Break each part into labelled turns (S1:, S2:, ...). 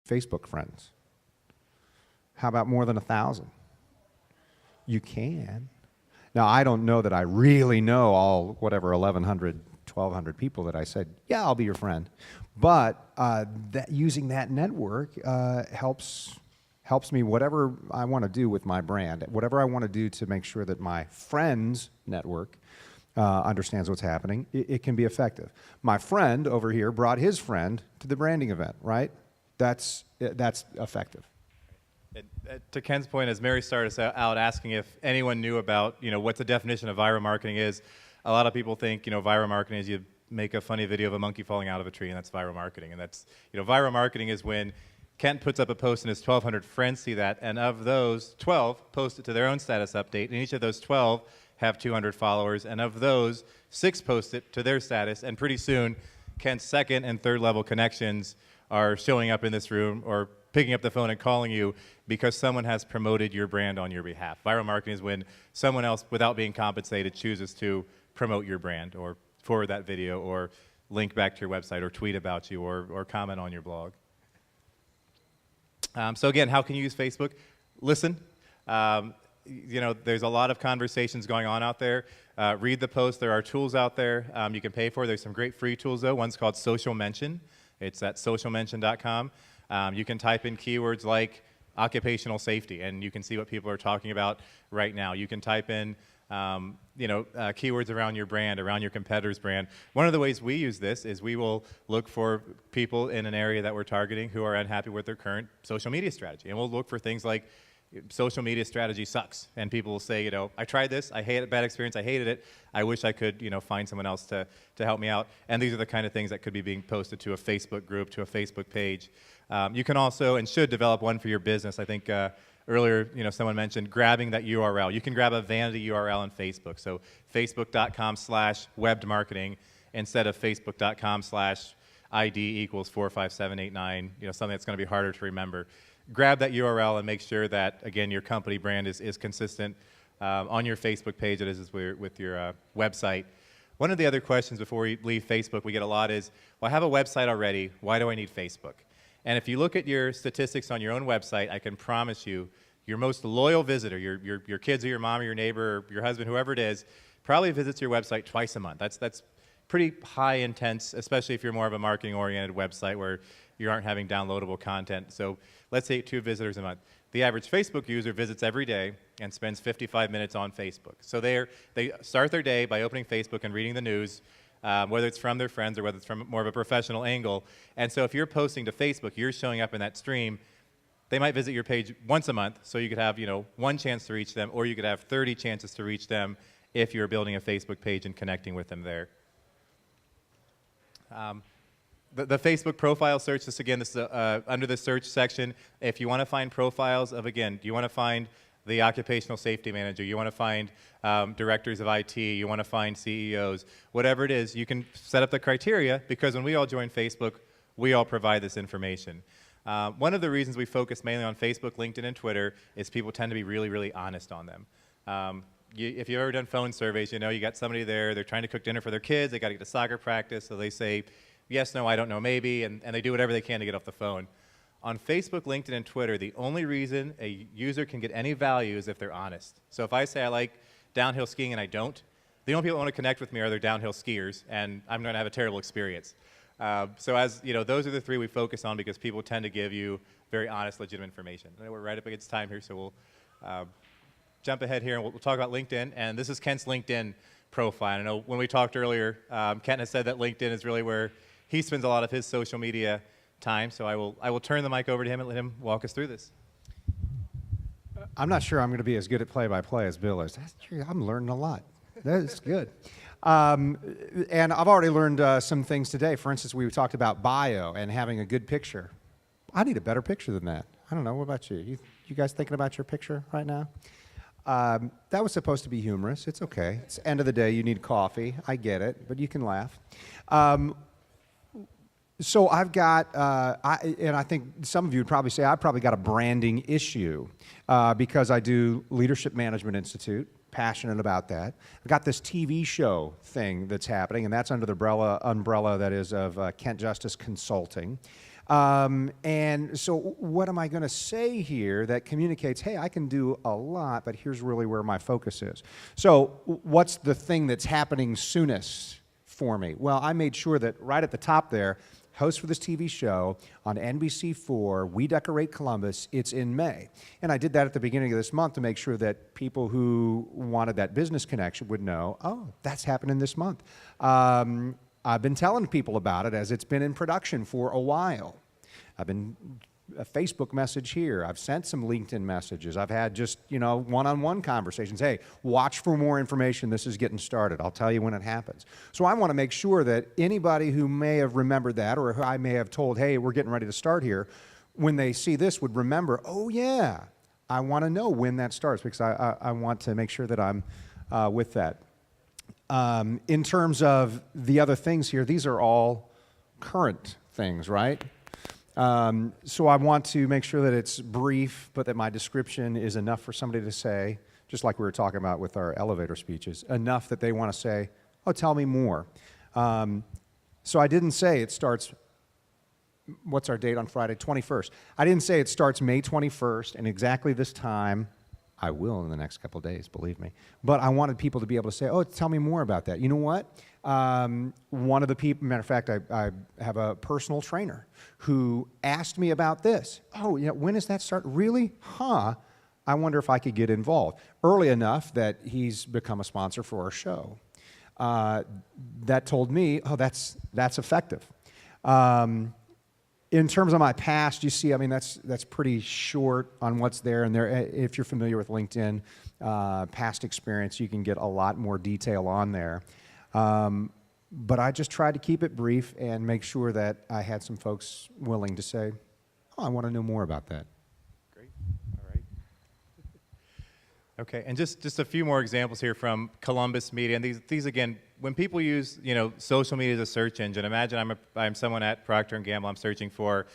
S1: Facebook friends? How about more than 1,000? You can. Now, I don't know that I really know all, whatever, 1,100, 1,200 people that I said, yeah, I'll be your friend. But using that network helps me whatever I want to do with my brand, whatever I want to do to make sure that my friends' network understands what's happening, it can be effective. My friend over here brought his friend to the branding event, right? That's effective.
S2: To Ken's point, as Mary started us out asking if anyone knew about, what the definition of viral marketing is, a lot of people think, viral marketing is you make a funny video of a monkey falling out of a tree, and that's viral marketing. And that's, viral marketing is when Kent puts up a post and his 1,200 friends see that, and of those, 12 post it to their own status update, and each of those 12 have 200 followers, and of those, 6 post it to their status, and pretty soon, Kent's second and third level connections are showing up in this room or picking up the phone and calling you because someone has promoted your brand on your behalf. Viral marketing is when someone else, without being compensated, chooses to promote your brand or forward that video or link back to your website or tweet about you or comment on your blog. So again, how can you use Facebook? Listen. There's a lot of conversations going on out there. Read the post. There are tools out there you can pay for. There's some great free tools, though. One's called Social Mention. It's at socialmention.com. You can type in keywords like occupational safety, and you can see what people are talking about right now. You can type in keywords around your brand, around your competitor's brand. One of the ways we use this is we will look for people in an area that we're targeting who are unhappy with their current social media strategy. And we'll look for things like social media strategy sucks. And people will say, I tried this, I hated it, bad experience, I hated it. I wish I could, find someone else to help me out. And these are the kind of things that could be being posted to a Facebook group, to a Facebook page. You can also and should develop one for your business. I think earlier, someone mentioned grabbing that URL. You can grab a vanity URL on Facebook. So facebook.com/webbedmarketing instead of facebook.com/ID equals 45789, something that's going to be harder to remember. Grab that URL and make sure that, again, your company brand is consistent on your Facebook page as is with your website. One of the other questions before we leave Facebook we get a lot is, well, I have a website already. Why do I need Facebook? And if you look at your statistics on your own website, I can promise you your most loyal visitor, your kids or your mom or your neighbor or your husband, whoever it is, probably visits your website twice a month. That's pretty high intense, especially if you're more of a marketing-oriented website where you aren't having downloadable content. So let's say 2 visitors a month. The average Facebook user visits every day and spends 55 minutes on Facebook. So they start their day by opening Facebook and reading the news, whether it's from their friends or whether it's from more of a professional angle. And so if you're posting to Facebook, you're showing up in that stream, they might visit your page once a month, so you could have 1 chance to reach them, or you could have 30 chances to reach them if you're building a Facebook page and connecting with them there. The Facebook profile search, this is under the search section. If you want to find profiles of, again, you want to find the occupational safety manager, you want to find directors of IT, you want to find CEOs, whatever it is, you can set up the criteria because when we all join Facebook, we all provide this information. One of the reasons we focus mainly on Facebook, LinkedIn, and Twitter is people tend to be really, really honest on them. If you've ever done phone surveys, you got somebody there, they're trying to cook dinner for their kids, they got to get to soccer practice, so they say, yes, no, I don't know, maybe, and they do whatever they can to get off the phone. On Facebook, LinkedIn, and Twitter, the only reason a user can get any value is if they're honest. So if I say I like downhill skiing and I don't, the only people that want to connect with me are their downhill skiers, and I'm going to have a terrible experience. So as those are the 3 we focus on because people tend to give you very honest, legitimate information. I know we're right up against time here, so we'll jump ahead here and we'll talk about LinkedIn. And this is Kent's LinkedIn profile. I know when we talked earlier, Kent has said that LinkedIn is really where he spends a lot of his social media time, so I will turn the mic over to him and let him walk us through this.
S1: I'm not sure I'm going to be as good at play-by-play as Bill is. That's true. I'm learning a lot. That's good. And I've already learned some things today. For instance, we talked about bio and having a good picture. I need a better picture than that. I don't know. What about you? You guys thinking about your picture right now? That was supposed to be humorous. It's okay. It's the end of the day. You need coffee. I get it, but you can laugh. So I've got, and I think some of you would probably say I've probably got a branding issue because I do Leadership Management Institute, passionate about that. I've got this TV show thing that's happening, and that's under the umbrella that is of Kent Justice Consulting. And so what am I going to say here that communicates, hey, I can do a lot, but here's really where my focus is. So what's the thing that's happening soonest for me? Well, I made sure that right at the top there, host for this TV show on NBC4, We Decorate Columbus. It's in May. And I did that at the beginning of this month to make sure that people who wanted that business connection would know, oh, that's happening this month. I've been telling people about it as it's been in production for a while. I've been a Facebook message here. I've sent some LinkedIn messages. I've had just, one-on-one conversations. Hey, watch for more information. This is getting started. I'll tell you when it happens. So I want to make sure that anybody who may have remembered that or who I may have told, hey, we're getting ready to start here, when they see this would remember, oh, yeah, I want to know when that starts because I want to make sure that I'm with that. In terms of the other things here, these are all current things, right? So I want to make sure that it's brief, but that my description is enough for somebody to say, just like we were talking about with our elevator speeches, enough that they want to say, oh, tell me more. So I didn't say it starts, what's our date on Friday? 21st. I didn't say it starts May 21st and exactly this time. I will in the next couple of days, believe me. But I wanted people to be able to say, oh, tell me more about that. You know what? One of the people, matter of fact, I have a personal trainer who asked me about this. Oh, when does that start? Really? Huh. I wonder if I could get involved. Early enough that he's become a sponsor for our show. That told me, oh, that's effective. In terms of my past, you see, I mean, that's pretty short on what's there. And there, if you're familiar with LinkedIn, past experience, you can get a lot more detail on there. But I just tried to keep it brief and make sure that I had some folks willing to say, oh, I want to know more about that.
S2: Great. All right. Okay, and just a few more examples here from Columbus Media. And these again, when people use social media as a search engine, imagine I'm someone at Procter & Gamble. I'm searching for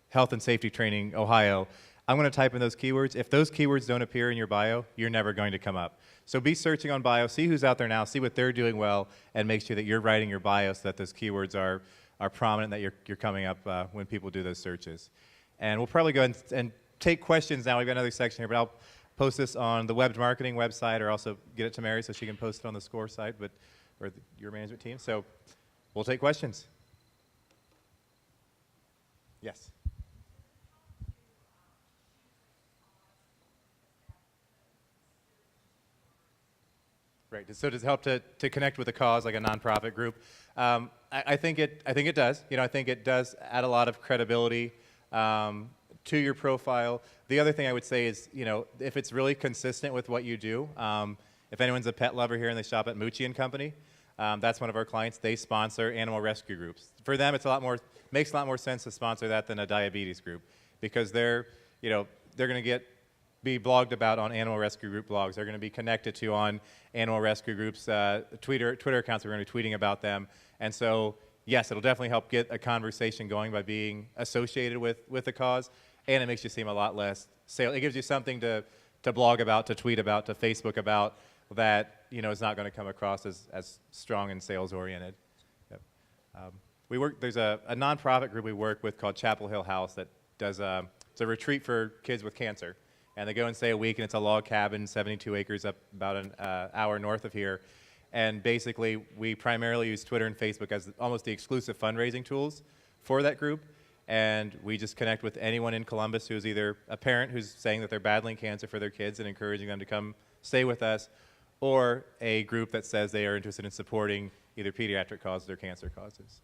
S2: health and safety training, Ohio. I'm going to type in those keywords. If those keywords don't appear in your bio, you're never going to come up. So be searching on bio, see who's out there now, see what they're doing well, and make sure that you're writing your bio so that those keywords are prominent, that you're coming up when people do those searches. And we'll probably go ahead and take questions now. We've got another section here, but I'll post this on the web marketing website or also get it to Mary so she can post it on the SCORE site, or your management team. So we'll take questions. Yes. Right. So does it help to connect with a cause like a nonprofit group? I think it does. I think it does add a lot of credibility to your profile. The other thing I would say is, if it's really consistent with what you do, if anyone's a pet lover here and they shop at Mucci and Company, that's one of our clients. They sponsor animal rescue groups. For them, makes a lot more sense to sponsor that than a diabetes group because they're going to be blogged about on animal rescue group blogs. They're going to be connected to on animal rescue groups Twitter accounts. We're going to be tweeting about them. And so, yes, it'll definitely help get a conversation going by being associated with the cause, and it makes you seem a lot less sales. It gives you something to blog about, to tweet about, to Facebook about that is not going to come across as strong and sales oriented. Yep. There's a nonprofit group we work with called Chapel Hill House that does it's a retreat for kids with cancer. And they go and stay a week, and it's a log cabin, 72 acres up about an hour north of here. And basically, we primarily use Twitter and Facebook as almost the exclusive fundraising tools for that group. And we just connect with anyone in Columbus who's either a parent who's saying that they're battling cancer for their kids and encouraging them to come stay with us, or a group that says they are interested in supporting either pediatric causes or cancer causes.